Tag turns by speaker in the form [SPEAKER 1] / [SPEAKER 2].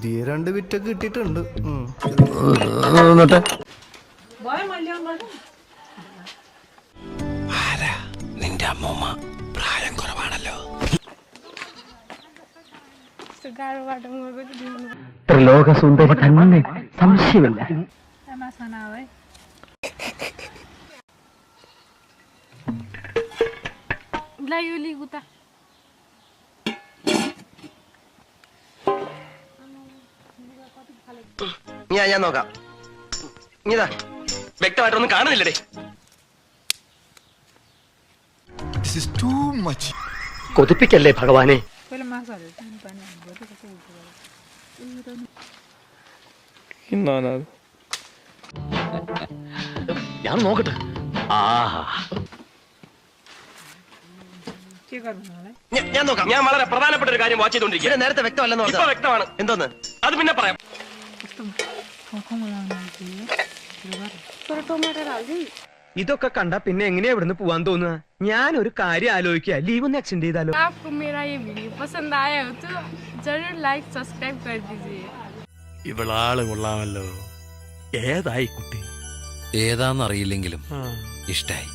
[SPEAKER 1] പുതിയ 2 വിറ്റൊക്കെ കിട്ടിയിട്ടുണ്ട്.
[SPEAKER 2] നിന്റെ അമ്മൂമ്മ പ്രായം കുറവാണല്ലോ.
[SPEAKER 3] ത്രിലോകസുന്ദരി തന്നെ, സംശയമില്ല.
[SPEAKER 2] ഞാൻ നോക്കാം. ഇതാ വ്യക്തമായിട്ടൊന്നും കാണുന്നില്ലേ?
[SPEAKER 3] കൊതിപ്പിക്കല്ലേ ഭഗവാനെ. ഞാൻ നോക്കട്ടെ.
[SPEAKER 2] ഞാൻ നോക്കാം. ഞാൻ വളരെ പ്രധാനപ്പെട്ട ഒരു കാര്യം വാച്ച് ചെയ്തോണ്ടിരിക്കുക. നേരത്തെ വ്യക്തമല്ലെന്ന് ഇപ്പൊ വ്യക്തമാണ്. എന്തോന്ന് അത് പിന്നെ പറയാം.
[SPEAKER 3] ഇതൊക്കെ കണ്ട പിന്നെ എങ്ങനെയാ ഇവിടുന്ന് പോവാൻ തോന്നുക? ഞാൻ ഒരു കാര്യം ആലോചിക്കുക, ലീവ് ഒന്ന് എക്സ്റ്റെൻഡ് ചെയ്താലോ?
[SPEAKER 4] ഇവളാള് കൊള്ളാമല്ലോ. ഏതായി കുട്ടി?
[SPEAKER 2] ഏതാന്നറിയില്ലെങ്കിലും ഇഷ്ടായി.